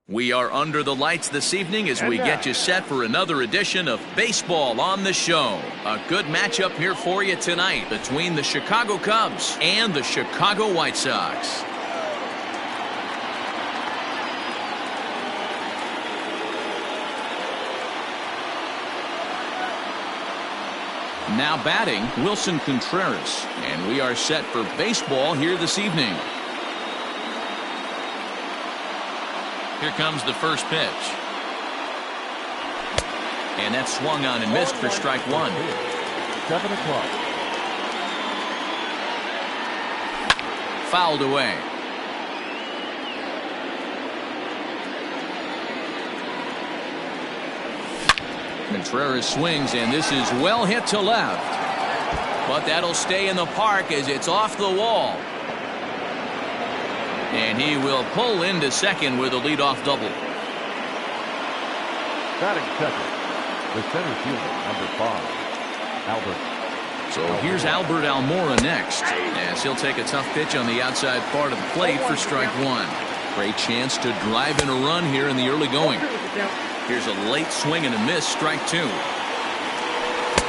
We are under the lights this evening as we get you set for another edition of Baseball on the Show. A good matchup here for you tonight between the Chicago Cubs and the Chicago White Sox. Now batting, Wilson Contreras, and we are set for baseball here this evening. Here comes the first pitch. And that's swung on and missed for strike one. 7 o'clock. Fouled away. Contreras swings, and this is well hit to left. But that'll stay in the park as it's off the wall. And he will pull into second with a leadoff double. Batting second, the center fielder, number 5, Albert. So here's Albert Almora next, as he'll take a tough pitch on the outside part of the plate for strike one. Great chance to drive in a run here in the early going. Here's a late swing and a miss, strike two.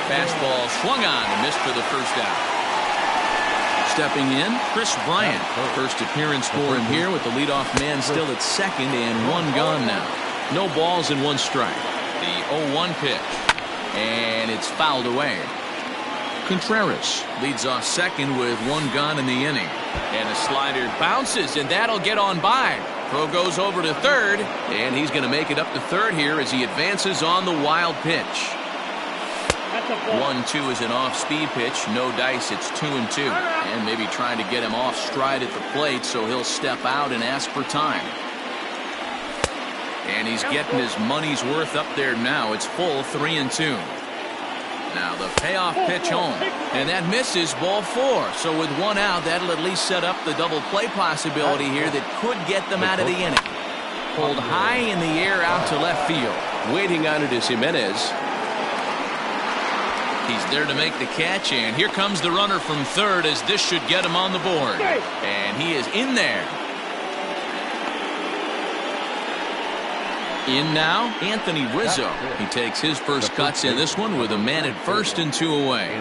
Fastball swung on and missed for the first out. Stepping in, Chris Bryant. First appearance for him here with the leadoff man still at second and one gone now. No balls and one strike. The 0-1 pitch. And it's fouled away. Contreras leads off second with one gone in the inning. And a slider bounces, and that'll get on by. Throw goes over to third, and he's going to make it up to third here as he advances on the wild pitch. 1-2 is an off-speed pitch. No dice. It's 2-2. And maybe trying to get him off stride at the plate so he'll step out and ask for time. And he's getting his money's worth up there now. It's full 3-2. Now the payoff pitch home. And that misses, ball 4. So with one out, that'll at least set up the double play possibility here that could get them out of the inning. Pulled high in the air out to left field. Waiting on it is Jimenez. He's there to make the catch, and here comes the runner from third as this should get him on the board. And he is in there. In now, Anthony Rizzo. He takes his first cuts in this one with a man at first and 2 away.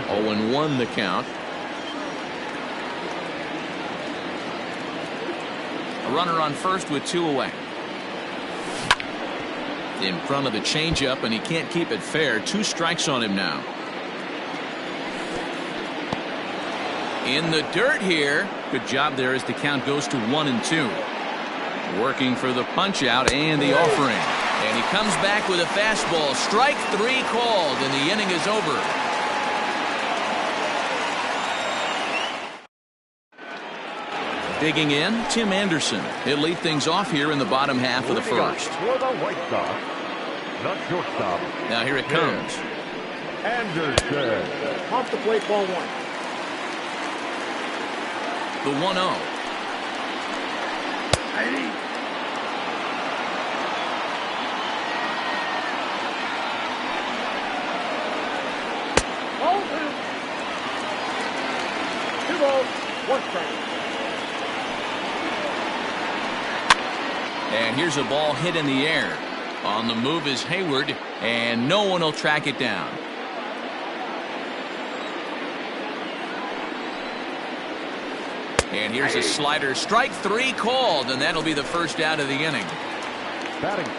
0-1 the count. A runner on first with 2 away. In front of the changeup, and he can't keep it fair. 2 strikes on him now. In the dirt here. Good job there as the count goes to 1-2. Working for the punch out and the offering. And he comes back with a fastball. Strike 3 called, and the inning is over. Digging in, Tim Anderson. He'll lead things off here in the bottom half of the first. For the White Sox, not shortstop. Now here it comes. Anderson. Off the plate, ball 1. The 1-0. Ball 2 balls, 1 strike. And here's a ball hit in the air. On the move is Hayward, and no one will track it down. And here's a slider. Strike 3 called, and that'll be the first out of the inning.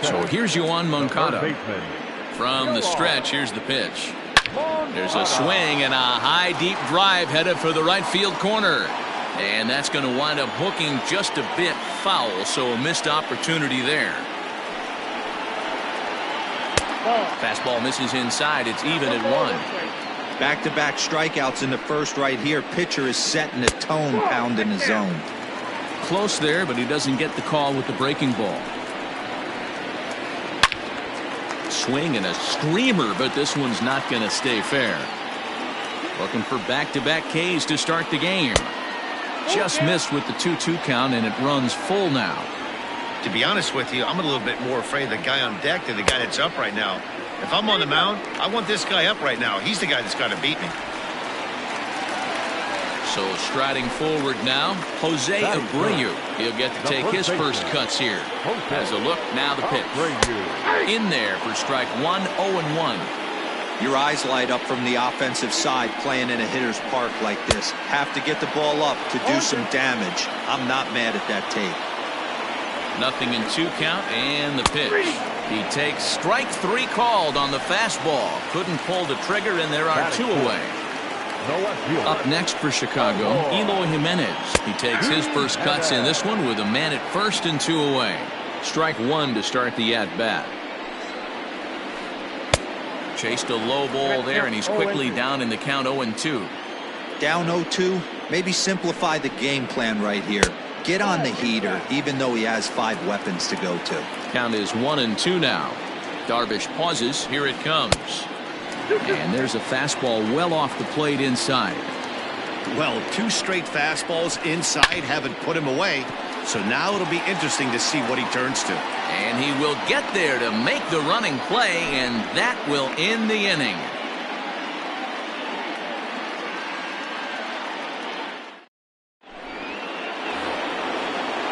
So here's Yoan Moncada. From the stretch, here's the pitch. There's a swing and a high, deep drive headed for the right field corner. And that's going to wind up hooking just a bit foul, so a missed opportunity there. Fastball misses inside. It's even at 1. Back-to-back strikeouts in the first right here. Pitcher is setting the tone, pounding the zone. Close there, but he doesn't get the call with the breaking ball. Swing and a screamer, but this one's not going to stay fair. Looking for back-to-back Ks to start the game. Just missed with the 2-2 count, and it runs full now. To be honest with you, I'm a little bit more afraid of the guy on deck than the guy that's up right now. If I'm on the mound, I want this guy up right now. He's the guy that's got to beat me. So striding forward now, Jose Abreu. He'll get to take his first cuts here. Has a look, now the pitch. In there for strike one, 0-1. Your eyes light up from the offensive side playing in a hitter's park like this. Have to get the ball up to do some damage. I'm not mad at that take. Nothing in 2 count, and the pitch. He takes strike 3 called on the fastball. Couldn't pull the trigger, and there are 2 away. Up next for Chicago, Eloy Jimenez. He takes his first cuts in this one with a man at first and 2 away. Strike 1 to start the at-bat. Chased a low ball there, and he's quickly down in the count 0-2. Down 0-2, maybe simplify the game plan right here. Get on the heater, even though he has 5 weapons to go to. Count is 1-2 now. Darvish pauses. Here it comes. And there's a fastball well off the plate inside. Well, 2 straight fastballs inside haven't put him away. So now it'll be interesting to see what he turns to. And he will get there to make the running play, and that will end the inning.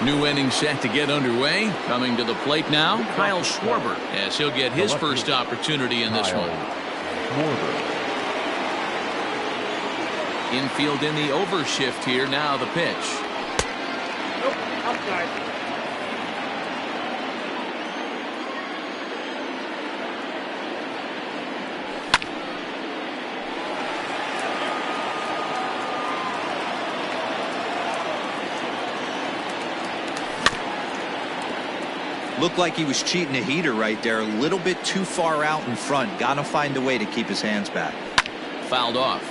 New inning set to get underway. Coming to the plate now, Kyle Schwarber, as he'll get his first opportunity in this one. Infield in the overshift here. Now the pitch. Nope, outside. Looked like he was cheating a heater right there. A little bit too far out in front. Gotta find a way to keep his hands back. Fouled off.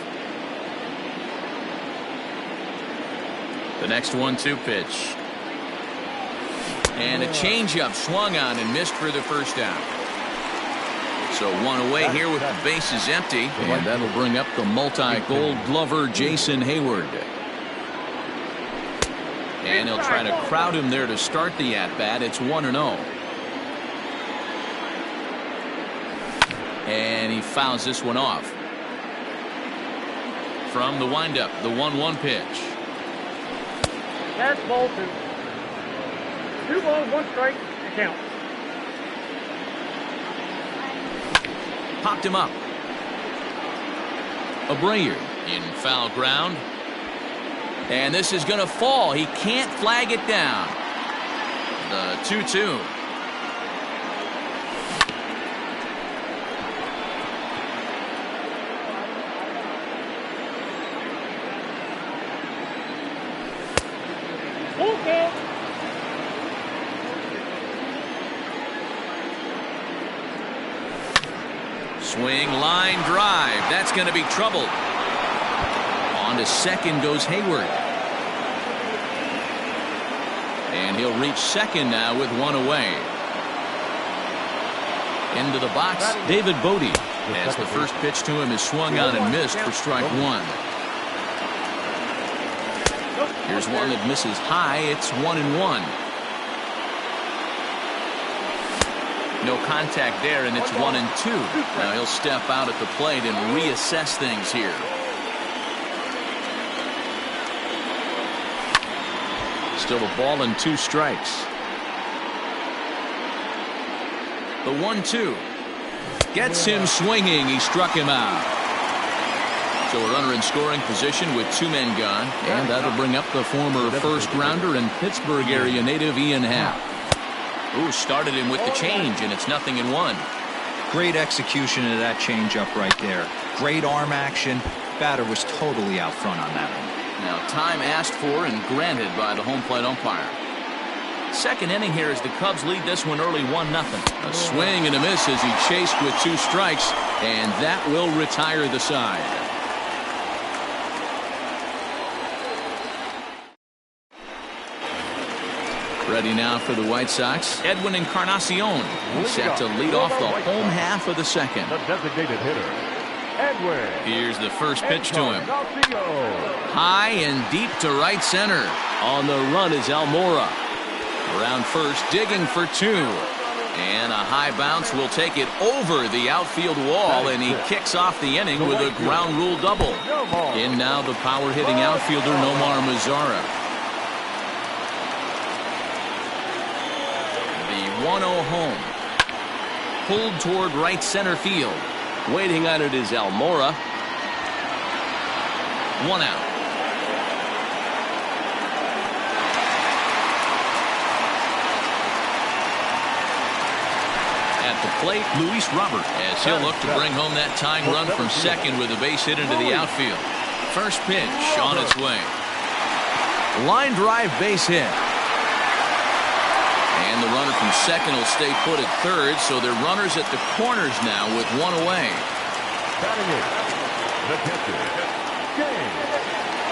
The next 1-2 pitch. And a changeup swung on and missed for the first down. So 1 away here with the bases empty. And that'll bring up the multi-gold glover Jason Hayward. And he'll try to crowd him there to start the at-bat. It's 1-0. And he fouls this one off. From the windup, the 1-1 pitch. That's ball 2. 2 balls, 1 strike, and count. Popped him up. Abreu in foul ground. And this is going to fall. He can't flag it down. The 2-2. Okay. Swing, line drive. That's going to be trouble. On to second goes Hayward. And he'll reach second now with 1 away. Into the box, David Bodie. As the first pitch to him is swung on and missed for strike 1. Here's one that misses high. It's 1-1. No contact there, and it's 1-2. Now he'll step out at the plate and reassess things here. Still a ball and 2 strikes. The 1-2 gets him swinging. He struck him out. So a runner in scoring position with 2 men gone, and that'll bring up the former first rounder and Pittsburgh area native Ian Happ. Ooh, started him with the change, and it's 0-1. Great execution of that changeup right there. Great arm action. Batter was totally out front on that one. Now time asked for and granted by the home plate umpire. Second inning here as the Cubs lead this one early 1-0. A swing and a miss as he chased with 2 strikes, and that will retire the side. Ready now for the White Sox, Edwin Encarnacion. He's set to lead off the home half of the second. The designated hitter, Edwin. Here's the first pitch to him. High and deep to right center. On the run is Almora. Around first, digging for 2. And a high bounce will take it over the outfield wall, and he kicks off the inning with a ground rule double. In now the power-hitting outfielder Nomar Mazara. The 1-0 home. Pulled toward right center field. Waiting on it is Almora. 1 out. At the plate, Luis Robert, as he'll look to bring home that tying run from second with a base hit into the outfield. First pitch on its way. Line drive base hit. And the runner from second will stay put at third, so they're runners at the corners now with one away.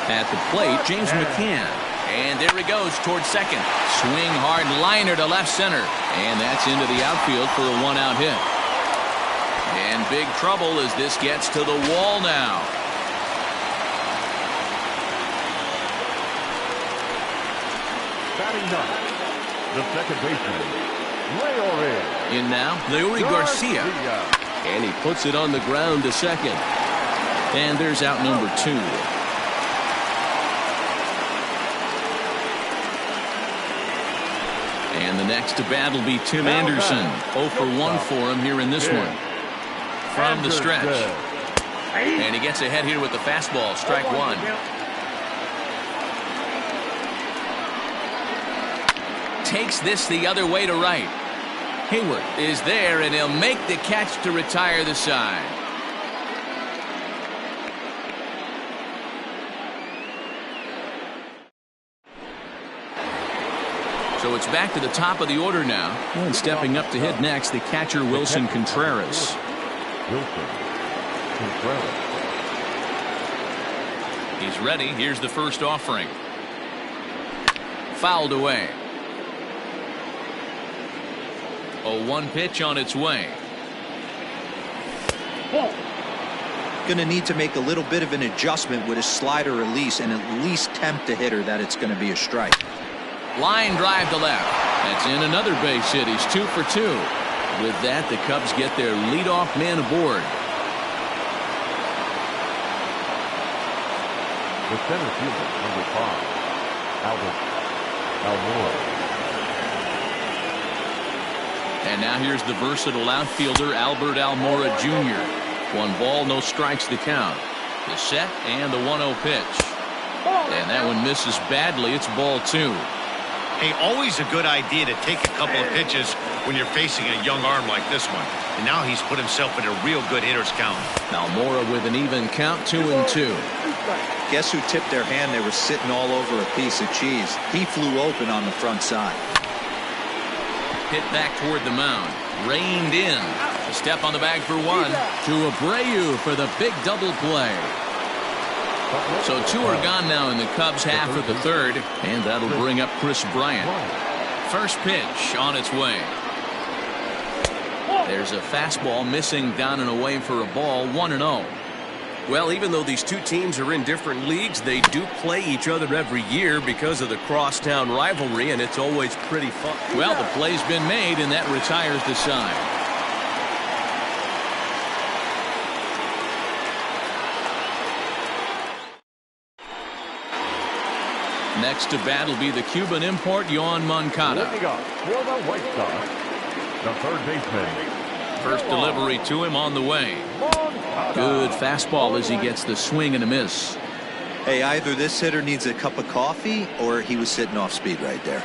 At the plate, James McCann. And there he goes towards second. Swing hard liner to left center. And that's into the outfield for a 1-out hit. And big trouble as this gets to the wall now. Batting ninth, the second baseman, Leori. In now, Leori Garcia. And he puts it on the ground to second. And there's out number 2. And the next to bat will be Tim Anderson. 0 for 1 for him here in this one. From the stretch. And he gets ahead here with the fastball. Strike 1. Takes this the other way to right. Hayward is there, and he'll make the catch to retire the side. So it's back to the top of the order now. And stepping up to hit next, the catcher Wilson Contreras. He's ready. Here's the first offering. Fouled away. 0-1 pitch on its way. Going to need to make a little bit of an adjustment with his slider release and at least tempt the hitter that it's going to be a strike. Line drive to left. That's in another base hit. He's 2 for 2. With that, the Cubs get their leadoff man aboard. The center fielder, number 5, Albert Almora. And now here's the versatile outfielder Albert Almora Jr. 1 ball, no strikes to count. The set and the 1-0 pitch. And that one misses badly. It's ball 2. Hey, always a good idea to take a couple of pitches when you're facing a young arm like this one. And now he's put himself in a real good hitter's count. Almora with an even count, 2-2. Guess who tipped their hand? They were sitting all over a piece of cheese. He flew open on the front side. Hit back toward the mound. Reined in. A step on the bag for 1. To Abreu for the big double play. So 2 are gone now in the Cubs half of the third. And that'll bring up Chris Bryant. First pitch on its way. There's a fastball missing down and away for a ball. 1-0. Well, even though these two teams are in different leagues, they do play each other every year because of the crosstown rivalry, and it's always pretty fun. Well, the play's been made, and that retires the side. Next to bat will be the Cuban import, Yoan Moncada. Looking up for the White Sox, the third baseman. First delivery to him on the way. Good fastball as he gets the swing and a miss. Hey, either this hitter needs a cup of coffee or he was sitting off speed right there.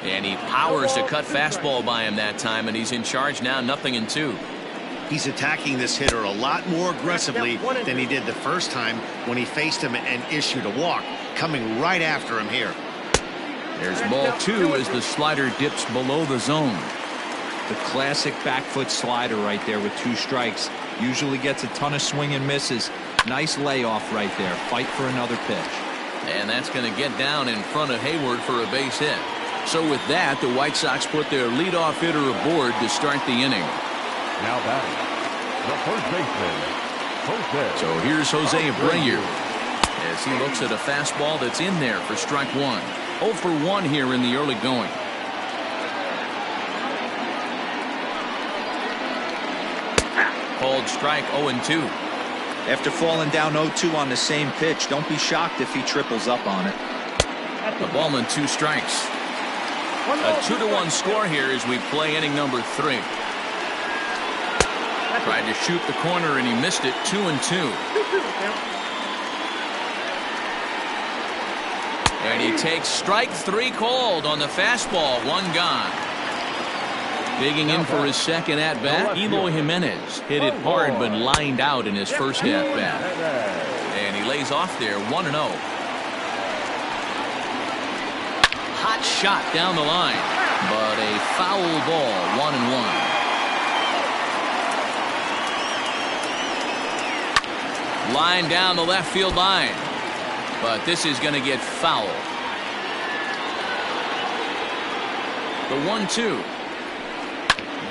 And he powers a cut fastball by him that time, and he's in charge now, 0-2. He's attacking this hitter a lot more aggressively than he did the first time when he faced him and issued a walk. Coming right after him here. There's ball 2 as the slider dips below the zone. The classic back foot slider right there with 2 strikes. Usually gets a ton of swing and misses. Nice layoff right there. Fight for another pitch. And that's going to get down in front of Hayward for a base hit. So with that, the White Sox put their leadoff hitter aboard to start the inning. Now batting, the first baseman, Jose. So here's Jose Abreu as he looks at a fastball that's in there for strike 1. 0 for 1 here in the early going. Called strike 0-2. After falling down 0-2 on the same pitch, don't be shocked if he triples up on it. A ball and 2 strikes. A 2-1 score here as we play inning number 3. Tried to shoot the corner and he missed it. 2-2. And he takes strike 3 called on the fastball. 1 gone. Digging in for his second at-bat, Eloy Jimenez hit it hard but lined out in his first at-bat. And he lays off there, 1-0. Hot shot down the line, but a foul ball, 1-1. Line down the left field line, but this is going to get foul. The 1-2.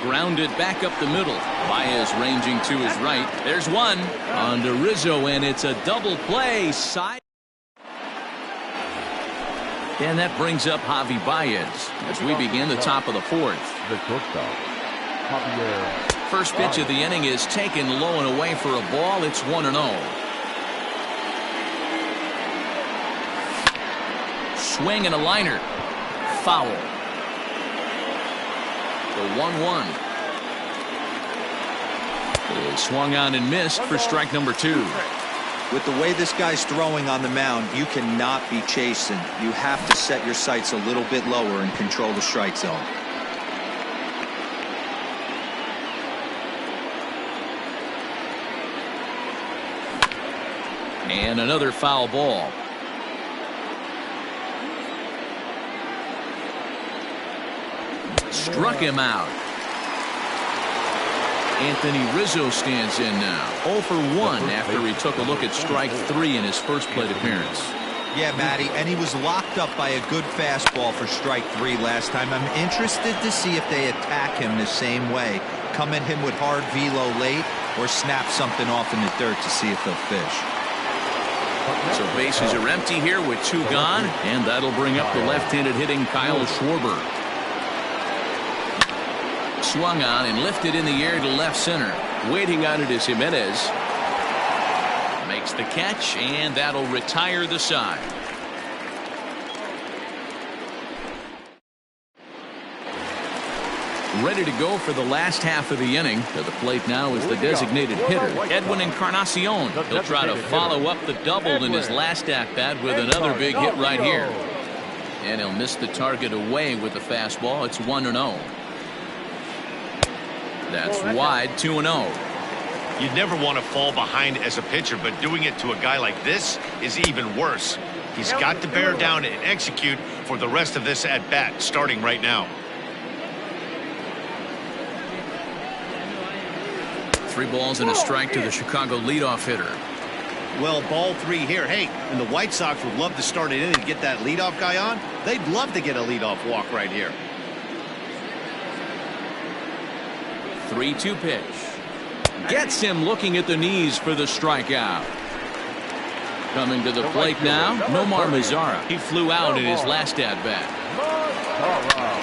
Grounded back up the middle. Baez ranging to his right. There's one on to Rizzo, and it's a double play. Side. And that brings up Javi Baez as we begin the top of the 4th. First pitch of the inning is taken low and away for a ball. It's 1-0. Swing and a liner. Foul. The 1-1 is swung on and missed for strike number 2. With the way this guy's throwing on the mound, you cannot be chasing. You have to set your sights a little bit lower and control the strike zone. And another foul ball. Struck him out. Anthony Rizzo stands in now. 0 for 1 after he took a look at strike 3 in his first plate appearance. Yeah, Matty, and he was locked up by a good fastball for strike 3 last time. I'm interested to see if they attack him the same way. Come at him with hard velo late or snap something off in the dirt to see if they'll fish. So bases are empty here with 2 gone, and that'll bring up the left-handed hitting Kyle Schwarber. Swung on and lifted in the air to left center. Waiting on it is Jimenez. Makes the catch, and that'll retire the side. Ready to go for the last half of the inning. To the plate now is the designated hitter, Edwin Encarnacion. He'll try to follow up the double in his last at-bat with another big hit right here. And he'll miss the target away with the fastball. It's 1-0. That's wide, 2-0. You'd never want to fall behind as a pitcher, but doing it to a guy like this is even worse. He's got to bear down and execute for the rest of this at-bat, starting right now. 3 balls and a strike to the Chicago leadoff hitter. Well, ball 3 here. Hey, and the White Sox would love to start it in and get that leadoff guy on. They'd love to get a leadoff walk right here. 3-2 pitch. Gets him looking at the knees for the strikeout. Coming to the plate now, Nomar Mazara. He flew out in his last at-bat.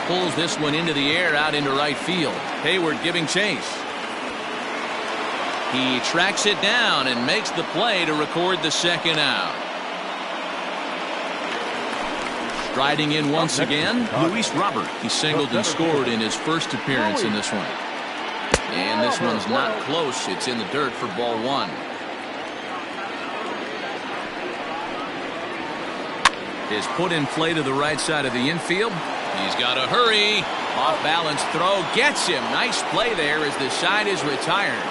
Pulls this one into the air out into right field. Hayward giving chase. He tracks it down and makes the play to record the second out. Striding in once again, Luis Robert. He singled and scored in his first appearance in this one. And this one's not close. It's in the dirt for ball 1. Is put in play to the right side of the infield. He's got to hurry. Off balance throw gets him. Nice play there as the side is retired.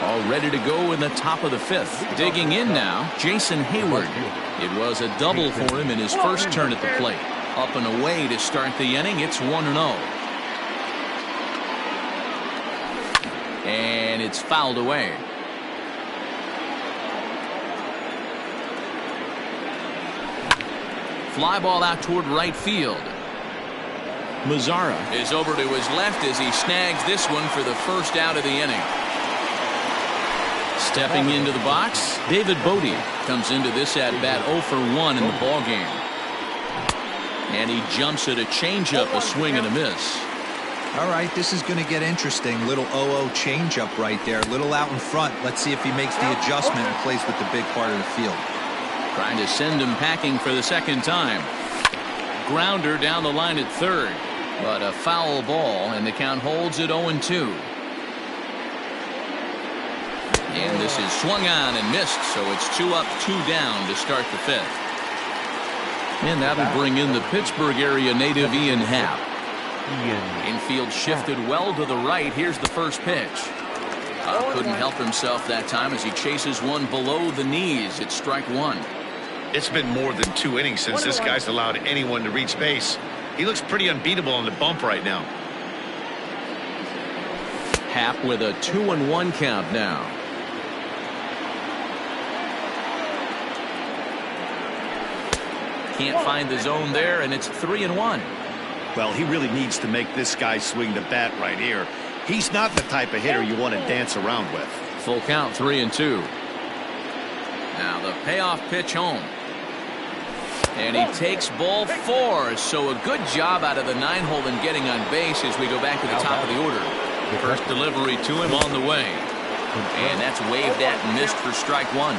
All ready to go in the top of the 5th. Digging in now, Jason Hayward. It was a double for him in his first turn at the plate. Up and away to start the inning. It's 1-0. And it's fouled away. Fly ball out toward right field. Mazara is over to his left as he snags this one for the first out of the inning. Stepping into the box, David Bodie comes into this at-bat 0 for 1 in the ballgame. And he jumps at a changeup, a swing and a miss. All right, this is going to get interesting. Little 0-0 changeup right there. Little out in front. Let's see if he makes the adjustment and plays with the big part of the field. Trying to send him packing for the second time. Grounder down the line at third. But a foul ball, and the count holds at 0-2. And this is swung on and missed, so it's 2 up, 2 down to start the fifth. And that'll bring in the Pittsburgh area native Ian Happ. Infield shifted well to the right. Here's the first pitch. Couldn't help himself that time as he chases one below the knees. It's strike one. It's been more than 2 innings since this guy's allowed anyone to reach base. He looks pretty unbeatable on the bump right now. Happ with a 2-1 count now. Can't find the zone there, and it's 3-1. Well, he really needs to make this guy swing the bat right here. He's not the type of hitter you want to dance around with. Full count, 3-2. Now the payoff pitch home. And he takes ball 4. So a good job out of the 9-hole in getting on base as we go back to the top of the order. First delivery to him on the way. And that's waved at and missed for strike one.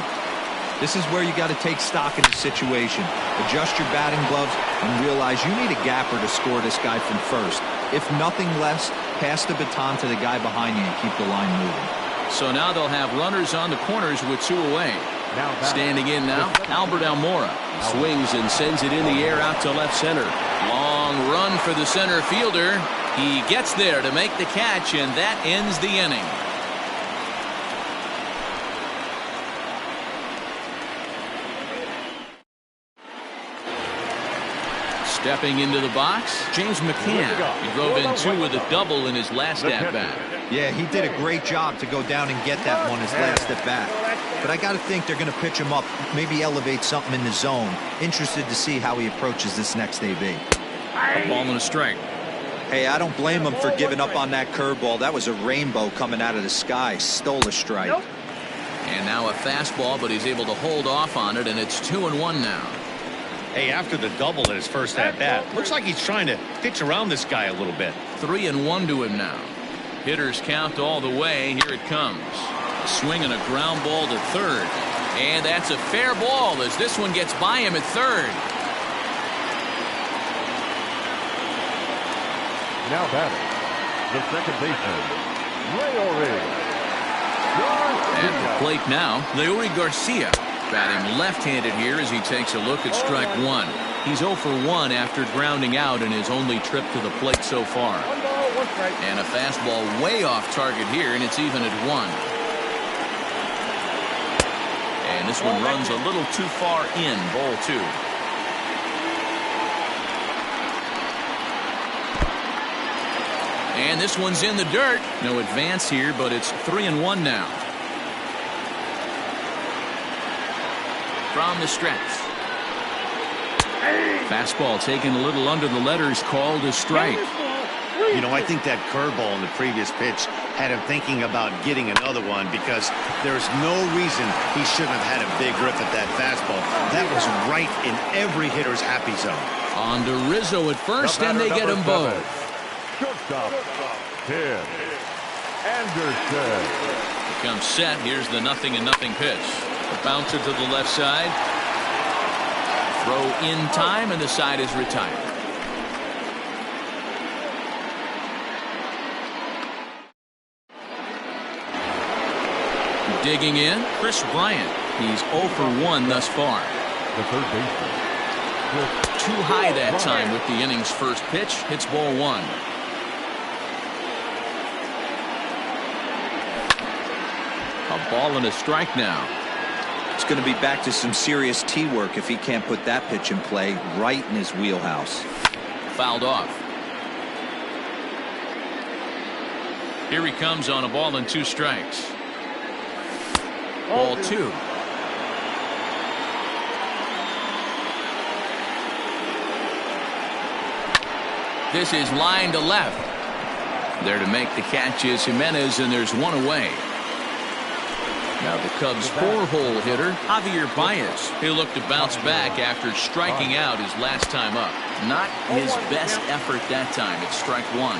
This is where you got to take stock in the situation. Adjust your batting gloves and realize you need a gapper to score this guy from first. If nothing less, pass the baton to the guy behind you and keep the line moving. So now they'll have runners on the corners with 2 away. Standing in now, Albert Almora swings and sends it in the air out to left center. Long run for the center fielder. He gets there to make the catch, and that ends the inning. Stepping into the box, James McCann. He drove in 2 with a double in his last at-bat. Yeah, he did a great job to go down and get that one his last at-bat. But I got to think they're going to pitch him up, maybe elevate something in the zone. Interested to see how he approaches this next AB. A ball and a strike. Hey, I don't blame him for giving up on that curveball. That was a rainbow coming out of the sky. Stole a strike. And now a fastball, but he's able to hold off on it, and it's 2-1 now. Hey, after the double in his first at-bat, looks like he's trying to pitch around this guy a little bit. 3-1 to him now. Hitters count all the way. Here it comes. A swing and a ground ball to third. And that's a fair ball as this one gets by him at third. Now batting, the second baseman, Leori. At the plate now, Leori Garcia. Batting left-handed here as he takes a look at strike one. He's 0 for 1 after grounding out in his only trip to the plate so far. And a fastball way off target here, and it's even at 1. And this one runs a little too far in, ball 2. And this one's in the dirt. No advance here, but it's 3-1 now. From the stretch. Fastball taken a little under the letters, called a strike. You know, I think that curveball in the previous pitch had him thinking about getting another one because there's no reason he shouldn't have had a big rip at that fastball. That was right in every hitter's happy zone. On to Rizzo at first, and they get them both. Shortstop, Tim Anderson. Becomes set. Here's the 0-0 pitch. A bouncer to the left side. Throw in time, and the side is retired. Digging in, Chris Bryant. He's 0 for 1 thus far. The third baseman. Too high that time with the inning's first pitch. Hits ball 1. A ball and a strike now. It's going to be back to some serious tee work if he can't put that pitch in play right in his wheelhouse. Fouled off. Here he comes on a ball and 2 strikes. Ball 2. This is line to left. There to make the catch is Jimenez, and there's 1 away. Now the Cubs' 4-hole hitter, Javier Baez. He'll look to bounce back after striking out his last time up. Not his best effort that time. It's strike one.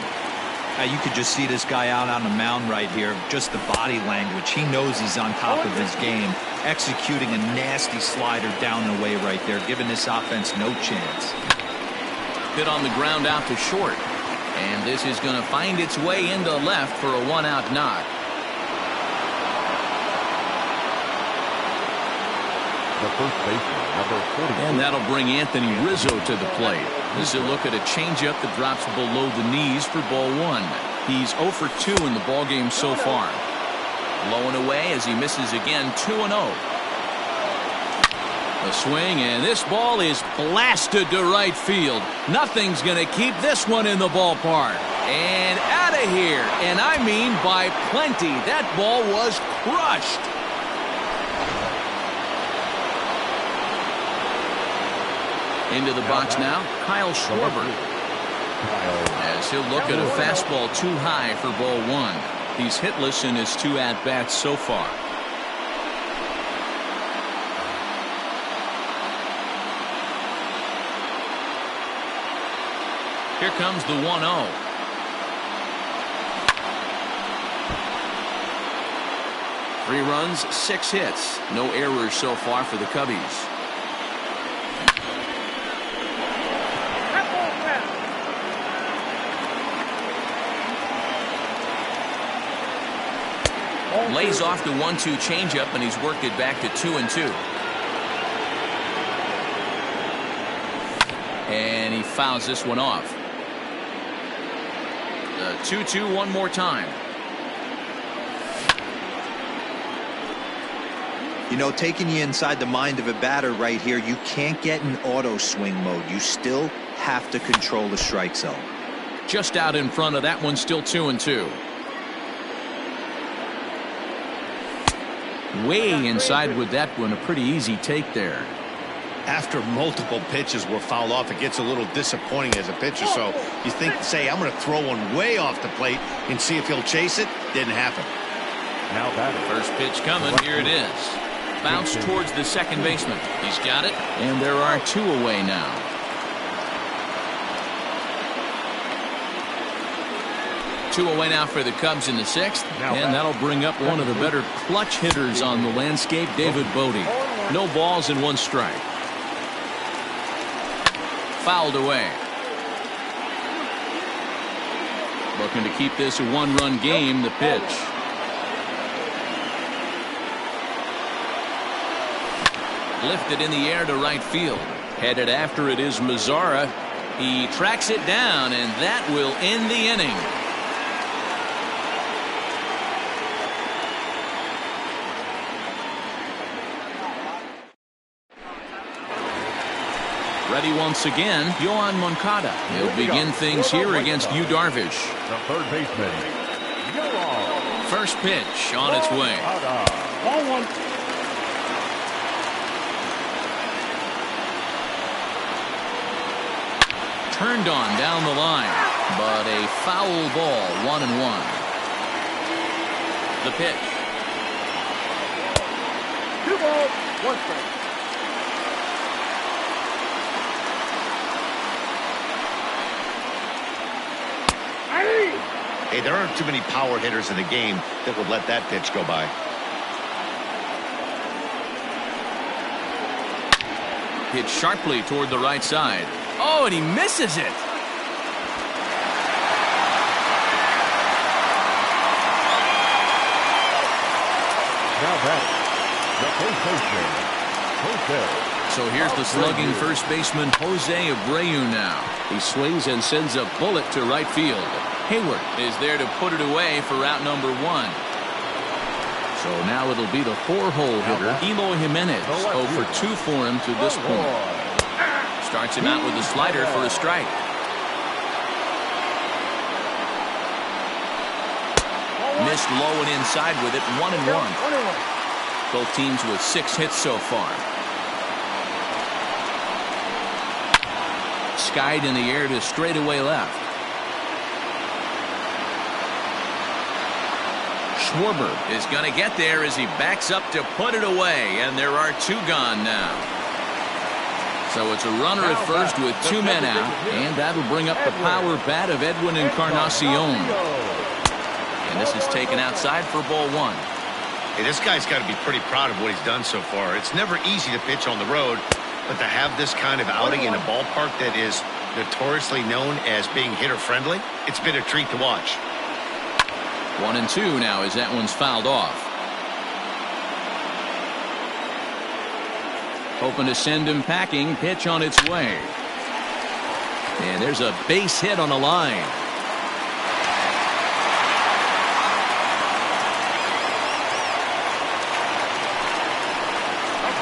You could just see this guy out on the mound right here. Just the body language. He knows he's on top of his game. Executing a nasty slider down the way right there, giving this offense no chance. Hit on the ground out to short. And this is going to find its way into left for a 1-out knock. The first baseman, number 40. And that'll bring Anthony Rizzo to the plate. This is a look at a changeup that drops below the knees for ball one. He's 0 for 2 in the ballgame so far. Low and away as he misses again, 2-0. A swing, and this ball is blasted to right field. Nothing's going to keep this one in the ballpark. And out of here, and I mean by plenty. That ball was crushed. Into the box now, Kyle Schwarber. As he'll look at a fastball too high for ball one. He's hitless in his 2 at-bats so far. Here comes the 1-0. Three runs, 6 hits. No errors so far for the Cubbies. Lays off the 1-2 changeup, and he's worked it back to 2-2. And he fouls this one off. The 2-2 one more time. You know, taking you inside the mind of a batter right here, you can't get in auto swing mode. You still have to control the strike zone. Just out in front of that one, still 2-2. Way inside with that one, a pretty easy take there. After multiple pitches were fouled off, it gets a little disappointing as a pitcher. So you think, say, I'm going to throw one way off the plate and see if he'll chase it. Didn't happen. Now batting. First pitch coming. Here it is. Bounce towards the second baseman. He's got it. And there are 2 away now. Two away now for the Cubs in the 6th. And that'll bring up one of the better clutch hitters on the landscape, David Bodie. No balls and 1 strike. Fouled away. Looking to keep this a 1-run game. The pitch. Lifted in the air to right field. Headed after it is Mazzara. He tracks it down, and that will end the inning. Ready once again, Yohan Moncada. He'll begin things here against Yu Darvish. The third baseman, Yohan. First pitch on its way. Ball 1. Turned on down the line, but a foul ball, 1-1. The pitch. 2 balls, 1 strike. Hey, there aren't too many power hitters in the game that would let that pitch go by. Hit sharply toward the right side. Oh, and he misses it. Now batting. The first baseman, Jose. So here's the slugging first baseman, Jose Abreu now. He swings and sends a bullet to right field. Hayward is there to put it away for out number 1. So now it'll be the 4-hole hitter, Eloy Jimenez. 0 for 2 for him to this point. Starts him out with a slider for a strike. Missed low and inside with it, 1-1. Both teams with 6 hits so far. Skied in the air to straightaway left. Schwarber is going to get there as he backs up to put it away, and there are 2 gone now. So it's a runner at first with 2 men out, and that'll bring up the power bat of Edwin Encarnacion. And this is taken outside for ball 1. Hey, this guy's got to be pretty proud of what he's done so far. It's never easy to pitch on the road, but to have this kind of outing in a ballpark that is notoriously known as being hitter-friendly, it's been a treat to watch. 1-2 now as that one's fouled off. Hoping to send him packing. Pitch on its way. And there's a base hit on the line.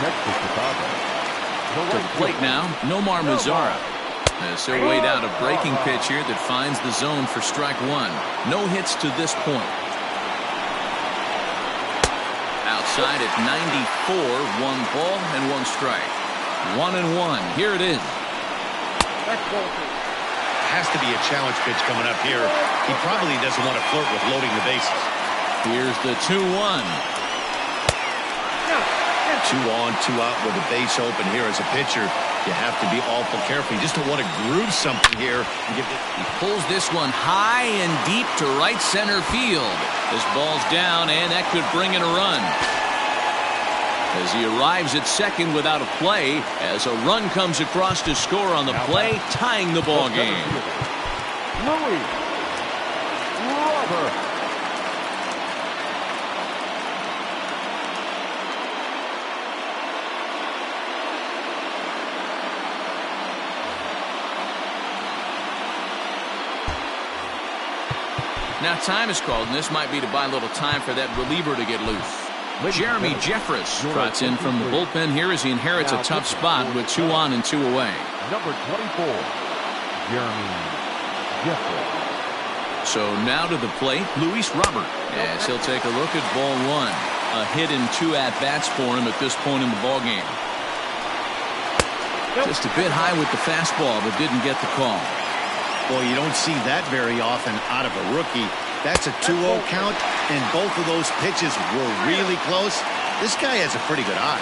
Next to Chicago. To the plate now, Nomar Mazara. As he'll wait out a breaking pitch here that finds the zone for strike 1. No hits to this point. Outside at 94, 1 ball and 1 strike. 1-1. Here it is. Has to be a challenge pitch coming up here. He probably doesn't want to flirt with loading the bases. Here's the 2-1. 2 on, 2 out with a base open here as a pitcher. You have to be awful careful. You just don't want to groove something here. And give it. He pulls this one high and deep to right center field. This ball's down, and that could bring in a run. As he arrives at second without a play, as a run comes across to score on the play, tying the ball game. Louis Robert. Now time is called, and this might be to buy a little time for that reliever to get loose. Jeremy Jeffress trots in from the bullpen here as he inherits a tough spot with 2 on and 2 away. Number 24, Jeremy Jeffress. So now to the plate, Luis Robert, as he'll take a look at ball 1. A hit and 2 at-bats for him at this point in the ballgame. Just a bit high with the fastball, but didn't get the call. Boy, you don't see that very often out of a rookie. That's a 2-0 count, and both of those pitches were really close. This guy has a pretty good eye.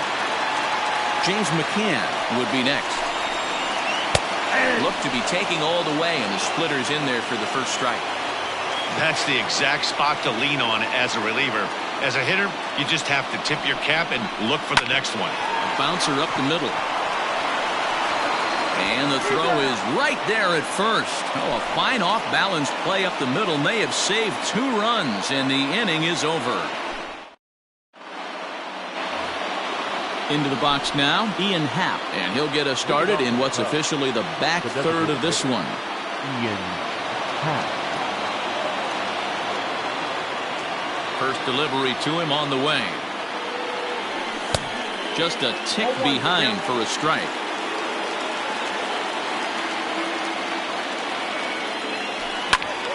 James McCann would be next. Look to be taking all the way, and the splitter's in there for the first strike. That's the exact spot to lean on as a reliever. As a hitter, you just have to tip your cap and look for the next one. A bouncer up the middle. And the throw is right there at first. Oh, a fine off-balance play up the middle may have saved 2 runs, and the inning is over. Into the box now, Ian Happ, and he'll get us started in what's officially the back third of this one. Ian Happ. First delivery to him on the way. Just a tick behind for a strike.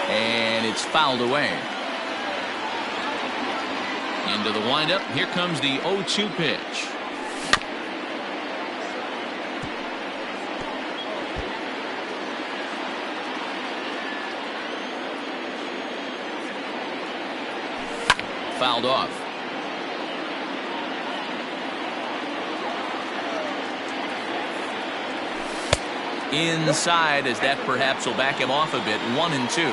And it's fouled away. Into the windup. Here comes the 0-2 pitch. Fouled off. Inside, as that perhaps will back him off a bit. 1-2.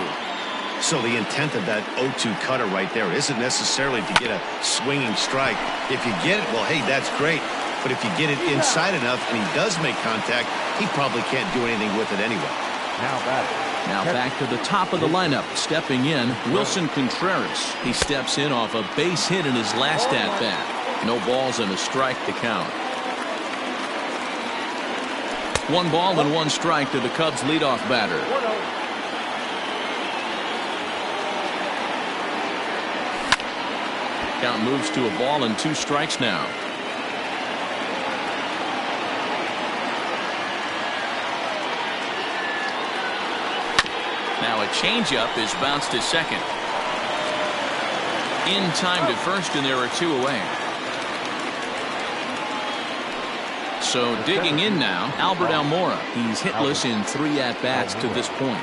So the intent of that 0-2 cutter right there isn't necessarily to get a swinging strike. If you get it, well, hey, that's great. But if you get it inside enough and he does make contact, he probably can't do anything with it anyway. Now back to the top of the lineup. Stepping in, Wilson Contreras. He steps in off a base hit in his last at-bat. No balls and a strike to count. 1 ball and 1 strike to the Cubs leadoff batter. Count moves to a ball and 2 strikes now. Now a changeup is bounced to second. In time to first, and there are 2 away. So digging in now, Albert Almora. He's hitless in 3 at-bats to this point.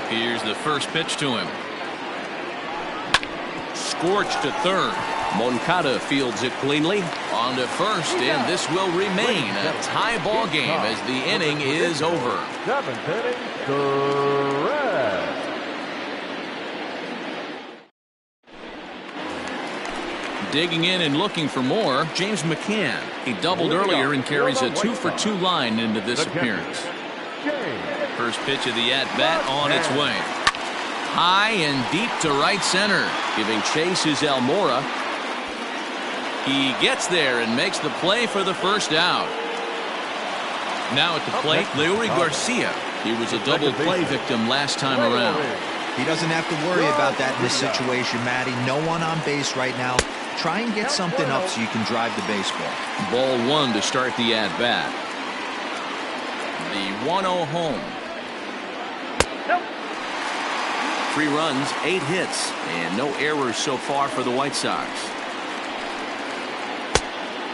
Here's the first pitch to him. scorched to third. Moncada fields it cleanly. On to first, and this will remain a tie ball game as the inning is over. Seventh inning, correct. Digging in and looking for more, James McCann. He doubled earlier and carries a 2-for-2 line into this appearance. First pitch of the at-bat on its way. High and deep to right center. Giving chase is Almora. He gets there and makes the play for the first out. Now at the plate, Leury Garcia. He was a double play victim last time around. He doesn't have to worry about that in this situation, Matty. No one on base right now. Try and get something up so you can drive the baseball. Ball one to start the at-bat. The 1-0 home. 3 runs, 8 hits, and no errors so far for the White Sox.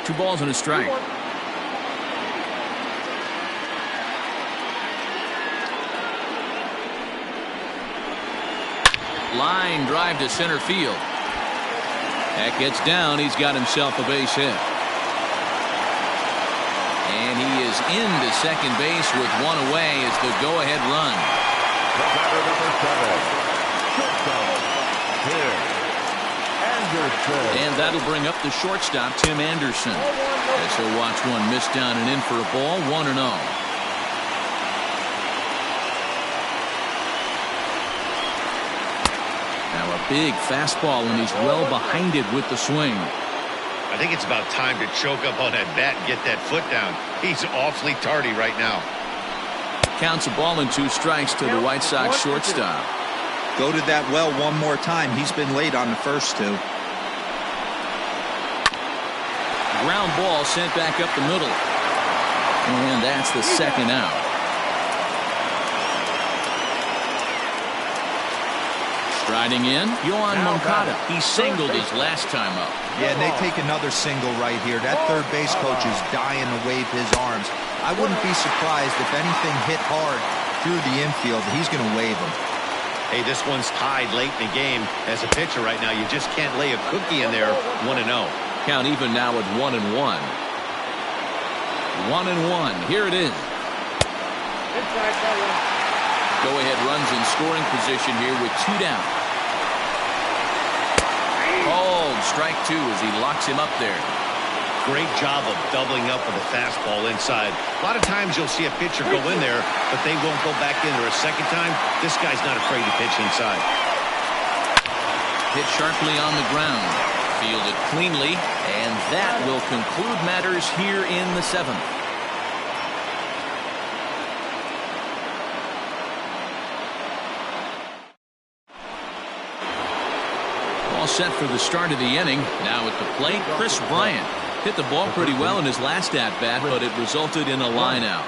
2 balls and a strike. Line drive to center field. That gets down. He's got himself a base hit. And he is into second base with 1 away as the go-ahead run. Batter number 7. And that'll bring up the shortstop, Tim Anderson. As he'll watch one miss down and in for a ball, 1-0. Now a big fastball, and he's well behind it with the swing. I think it's about time to choke up on that bat and get that foot down. He's awfully tardy right now. Counts a ball and 2 strikes to the White Sox shortstop. Go to that well one more time. He's been late on the first 2. Ground ball sent back up the middle. And that's the second out. Striding in, Yohan Moncada. He singled his last time up. Yeah, and they take another single right here. That third base coach is dying to wave his arms. I wouldn't be surprised if anything hit hard through the infield. He's going to wave them. Hey, this one's tied late in the game. As a pitcher right now, you just can't lay a cookie in there. 1-0. Count even now at 1-1. 1-1. Here it is. Go-ahead runs in scoring position here with 2 down. Called strike 2 as he locks him up there. Great job of doubling up with a fastball inside. A lot of times you'll see a pitcher go in there, but they won't go back in there a second time. This guy's not afraid to pitch inside. Hit sharply on the ground. Fielded cleanly, and that will conclude matters here in the 7th. All set for the start of the inning. Now at the plate, Chris Bryant. Hit the ball pretty well in his last at-bat, but it resulted in a line out.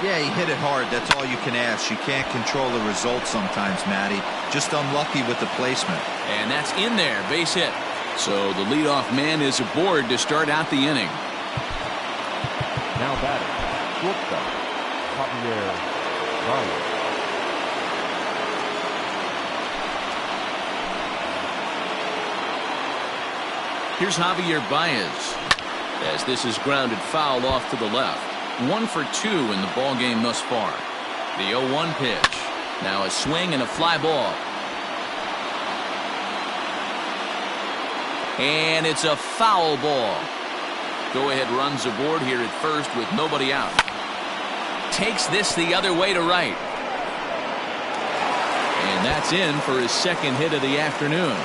Yeah, he hit it hard. That's all you can ask. You can't control the result sometimes, Matty. Just unlucky with the placement. And that's in there, base hit. So the leadoff man is aboard to start out the inning. Now batting, shortstop, Javier Baez. Here's Javier Baez, as this is grounded foul off to the left. 1 for 2 in the ball game thus far. The 0-1 pitch. Now a swing and a fly ball. And it's a foul ball. Go-ahead runs aboard here at first with nobody out. Takes this the other way to right. And that's in for his second hit of the afternoon.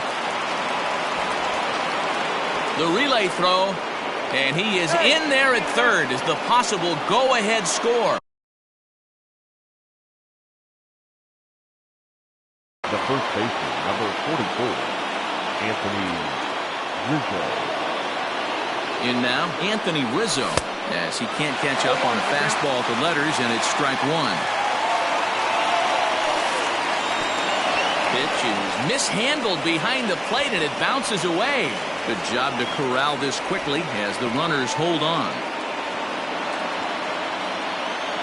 The relay throw, and he is in there at third as the possible go-ahead score. The first baseman, number 44, Anthony Rizzo. In now, Anthony Rizzo, as he can't catch up on a fastball at the letters, and it's strike 1. Pitch is mishandled behind the plate, and it bounces away. Good job to corral this quickly as the runners hold on.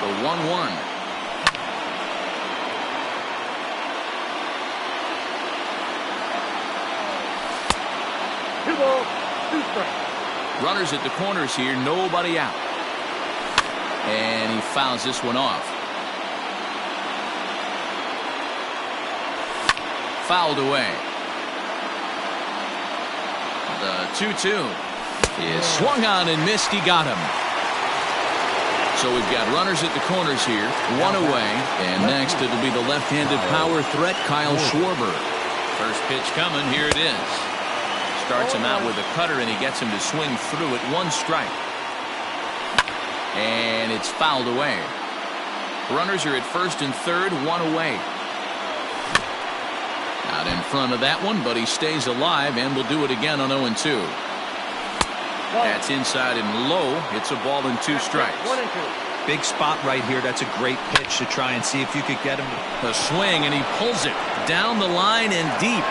The 1-1. strike. Runners at the corners here, nobody out. And he fouls this one off. Fouled away. The 2-2 is swung on and missed. He got him. So we've got runners at the corners here, one away, and next it'll be the left-handed power threat, Kyle Schwarber. First pitch coming, here it is. Starts him out with a cutter, and he gets him to swing through it. 1 strike. And it's fouled away. Runners are at first and third, 1 away. Out in front of that one, but he stays alive and will do it again on 0-2. That's inside and low. It's a ball and 2 strikes. 1-2. Big spot right here. That's a great pitch to try and see if you could get him. A swing, and he pulls it down the line and deep.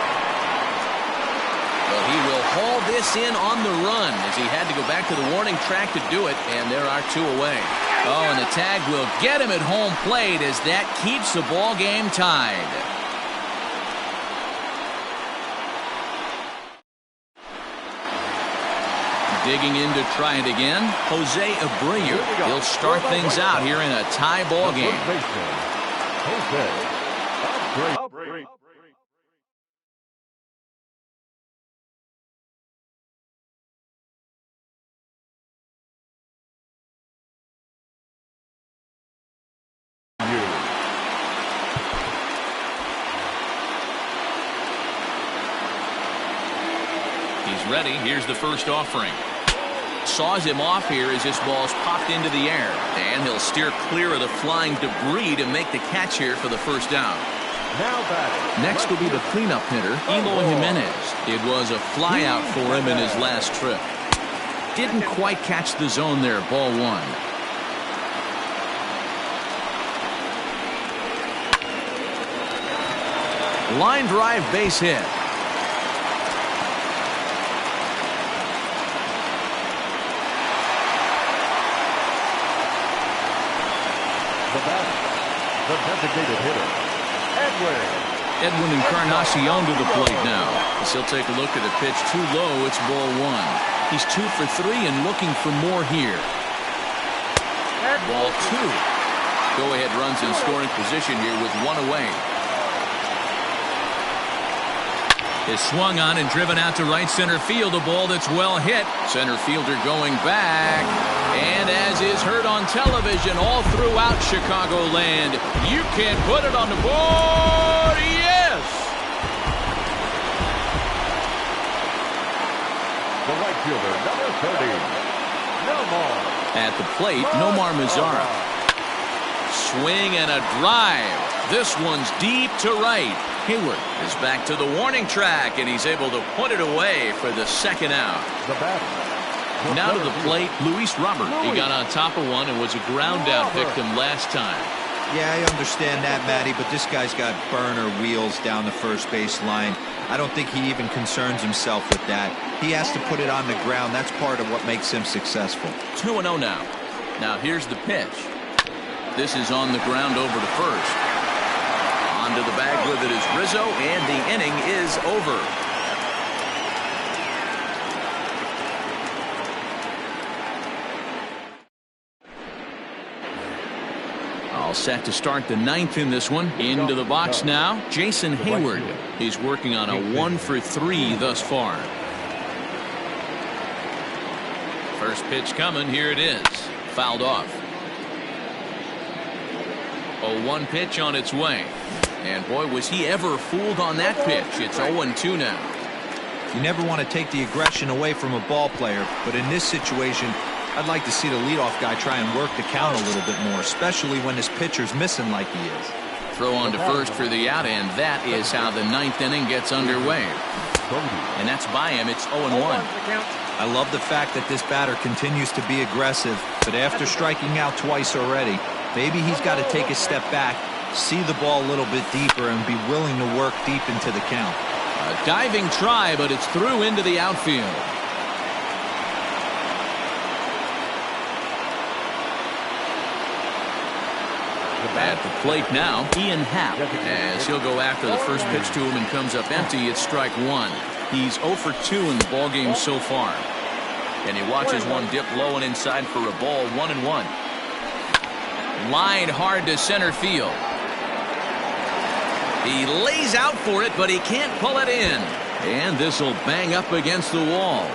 Well, he will haul this in on the run as he had to go back to the warning track to do it, and there are 2 away. Oh, and the tag will get him at home plate as that keeps the ball game tied. Digging in to try it again, Jose Abreu. He'll start things out here in a tie ball game. He's ready. Here's the first offering. Saws him off here as this ball's popped into the air, and he'll steer clear of the flying debris to make the catch here for the first down. Next will be the cleanup hitter, Eloy Jimenez. It was a fly out for him in his last trip. Didn't quite catch the zone there. Ball 1. Line drive, base hit. The designated hitter, Edwin Encarnacion to the plate now. As he'll take a look at a pitch too low. It's ball 1. He's 2 for 3 and looking for more here. Ball 2. Go-ahead runs in scoring position here with 1 away. Is swung on and driven out to right center field. A ball that's well hit. Center fielder going back. And as is heard on television all throughout Chicagoland, you can put it on the board. Yes! the right fielder, number 30, Nomar. At the plate, Nomar Mazara. Swing and a drive. This one's deep to right. Hayward is back to the warning track, and he's able to put it away for the second out. The batter. Now to the plate, Luis Robert. He got on top of one and was a ground out victim last time. Yeah, I understand that, Matty, but this guy's got burner wheels down the first base line. I don't think he even concerns himself with that. He has to put it on the ground. That's part of what makes him successful. 2-0 now. Now here's the pitch. This is on the ground over to first. Onto the bag with it is Rizzo, and the inning is over. All set to start the ninth in this one. Into the box now, Jason Hayward. He's working on a 1-for-3 thus far. First pitch coming. Here it is. Fouled off. 0-1 pitch on its way. And boy, was he ever fooled on that pitch. It's 0-2 now. You never want to take the aggression away from a ball player, but in this situation, I'd like to see the leadoff guy try and work the count a little bit more, especially when his pitcher's missing like he is. Throw on to first for the out, and that is how the ninth inning gets underway. And that's by him. It's 0-1. I love the fact that this batter continues to be aggressive, but after striking out twice already, maybe he's got to take a step back, see the ball a little bit deeper, and be willing to work deep into the count. A diving try, but it's through into the outfield. At the plate now, Ian Happ, as he'll go after the first pitch to him and comes up empty. It's strike one. He's 0 for 2 in the ballgame so far. And he watches one dip low and inside for a ball. 1-1. Line hard to center field. He lays out for it, but he can't pull it in. And this will bang up against the wall.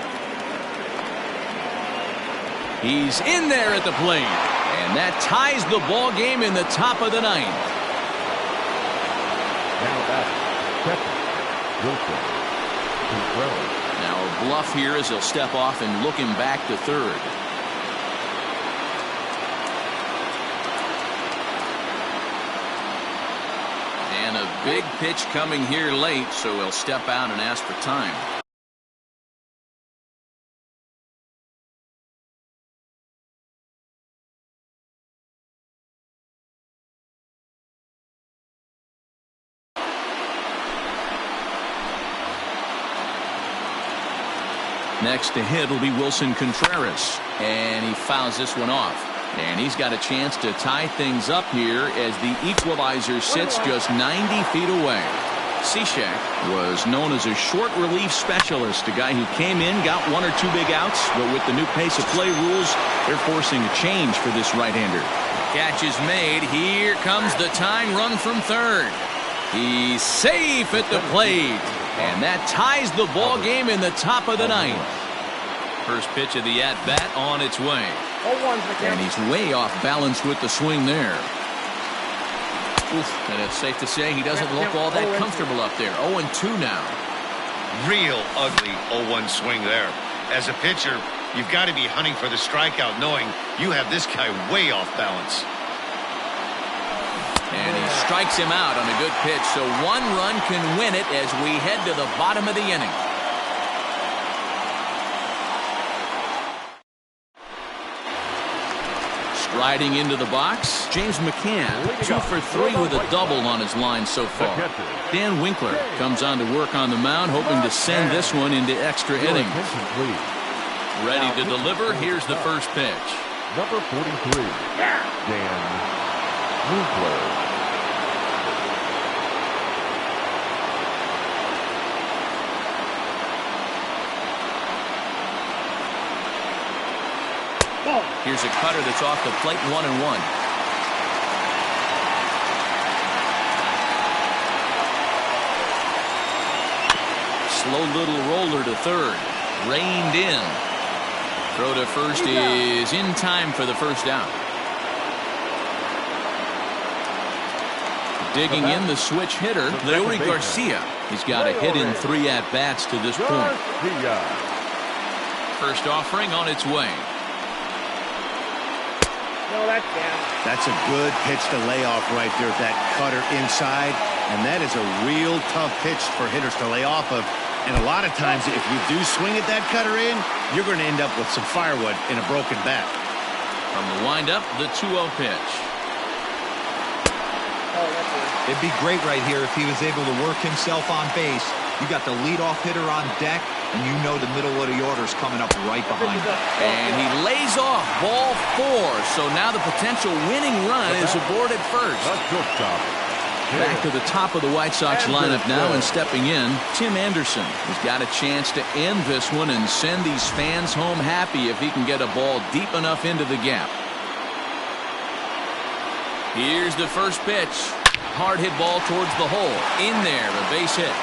He's in there at the plate. And that ties the ball game in the top of the ninth. Now back, Wilson. Now a bluff here as he'll step off and look him back to third. And a big pitch coming here late, so he'll step out and ask for time. Next to hit will be Wilson Contreras, and he fouls this one off. And he's got a chance to tie things up here as the equalizer sits just 90 feet away. Cishek was known as a short relief specialist, a guy who came in, got one or two big outs, but with the new pace of play rules, they're forcing a change for this right-hander. Catch is made. Here comes the tying run from third. He's safe at the plate. And that ties the ball game in the top of the ninth. First pitch of the at-bat on its way. And he's way off balance with the swing there. Oof, and it's safe to say he doesn't look all that comfortable up there. 0-2 now. Real ugly 0-1 swing there. As a pitcher, you've got to be hunting for the strikeout, knowing you have this guy way off balance. And he strikes him out on a good pitch, so one run can win it as we head to the bottom of the inning. Striding into the box, James McCann, 2 for 3 with a double on his line so far. Dan Winkler comes on to work on the mound, hoping to send this one into extra innings. Ready to deliver. Here's the first pitch. Number 43, Dan Winkler. Here's a cutter that's off the plate. 1-1. Slow little roller to third. Reined in. Throw to first is in time for the first out. Digging in the switch hitter, Leury Garcia. He's got a hit in 3 at-bats to this point. First offering on its way. That's a good pitch to lay off right there with that cutter inside. And that is a real tough pitch for hitters to lay off of. And a lot of times, if you do swing at that cutter in, you're going to end up with some firewood in a broken bat. From the windup, the 2-0 pitch. It'd be great right here if he was able to work himself on base. You got the leadoff hitter on deck, and you know the middle of the order's coming up right behind him. And he lays off ball 4. So now the potential winning run is aboard at first. Back to the top of the White Sox lineup now, and stepping in, Tim Anderson. He's got a chance to end this one and send these fans home happy if he can get a ball deep enough into the gap. Here's the first pitch. Hard hit ball towards the hole. In there, a base hit.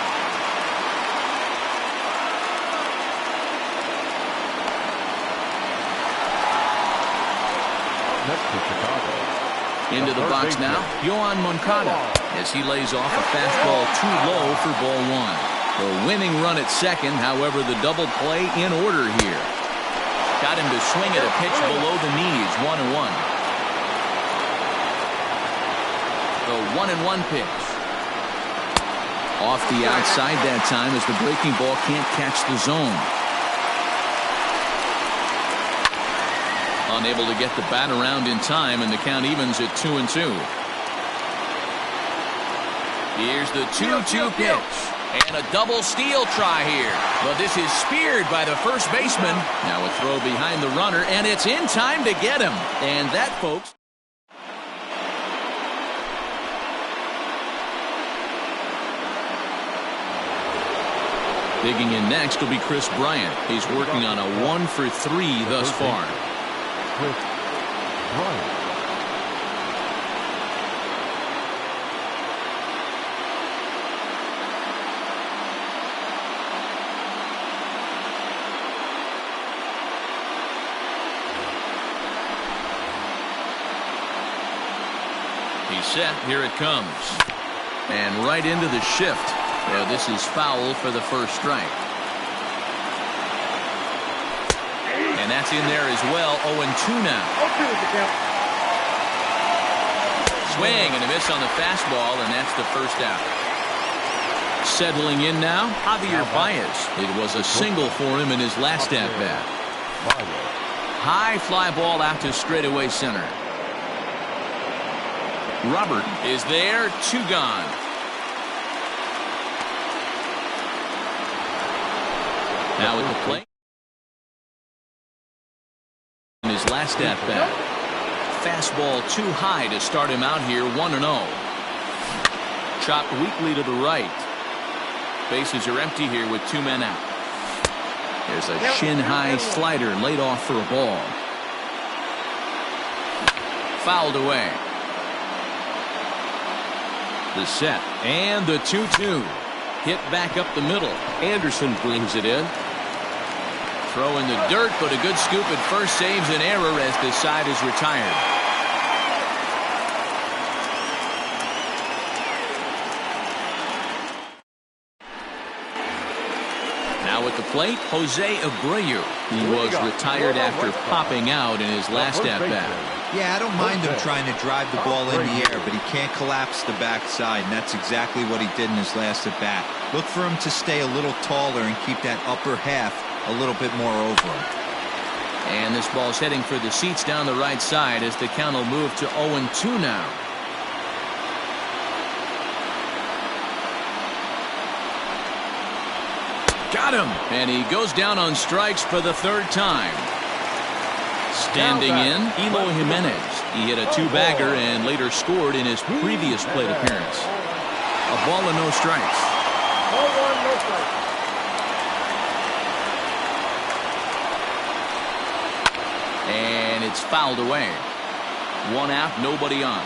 Next to Chicago. Into the box now, Yohan Moncada, as he lays off a fastball too low for ball 1. The winning run at second, however, the double play in order here. Got him to swing at a pitch below the knees. 1-1. The 1-1 pitch. Off the outside that time as the breaking ball can't catch the zone. Unable to get the bat around in time, and the count evens at 2-2. Here's the 2-2 pitch. And a double steal try here. But this is speared by the first baseman. Now a throw behind the runner, and it's in time to get him. And that, folks, Digging in next will be Chris Bryant. He's working on a 1-for-3 thus far. Chris Bryant. He's set. Here it comes. And right into the shift. Yeah, this is foul for the first strike. And that's in there as well. 0-2 now. Swing and a miss on the fastball, and that's the first out. Settling in now, Javier Baez. It was a single for him in his last at-bat. High fly ball out to straightaway center. Robert is there, 2 gone. Now at the plate. In his last at-bat. Fastball too high to start him out here, 1-0. Chopped weakly to the right. Bases are empty here with 2 men out. There's a shin-high slider laid off for a ball. Fouled away. The set and the 2-2. Hit back up the middle. Anderson brings it in. Throw in the dirt, but a good scoop at first saves an error as the side is retired. Now at the plate, Jose Abreu. He was retired after popping out in his last at-bat. Yeah, I don't mind him trying to drive the ball in the air, but he can't collapse the backside, and that's exactly what he did in his last at-bat. Look for him to stay a little taller and keep that upper half a little bit more over him. And this ball's heading for the seats down the right side as the count will move to 0-2 now. Got him! And he goes down on strikes for the 3rd time. Standing in, Eloy Jimenez. He hit a 2-bagger and later scored in his previous plate appearance. A ball and no strikes. 0-1, no strikes. And it's fouled away. 1 out, nobody on.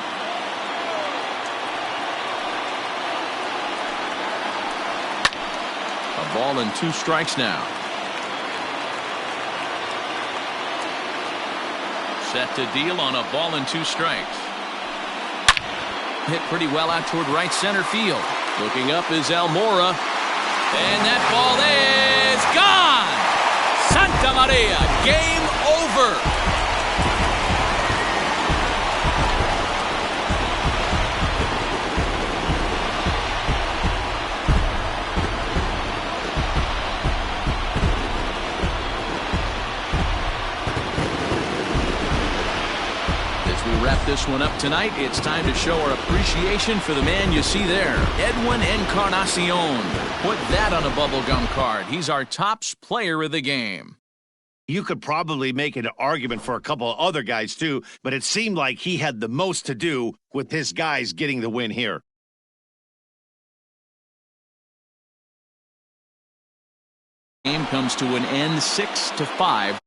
A ball and 2 strikes now. Set to deal on a ball and 2 strikes. Hit pretty well out toward right center field. Looking up is Almora. And that ball is gone! Santa Maria, game over! Wrap this one up tonight. It's time to show our appreciation for the man you see there, Edwin Encarnacion. Put that on a bubblegum card. He's our tops player of the game. You could probably make an argument for a couple of other guys too, but it seemed like he had the most to do with his guys getting the win here. Game comes to an end 6-5.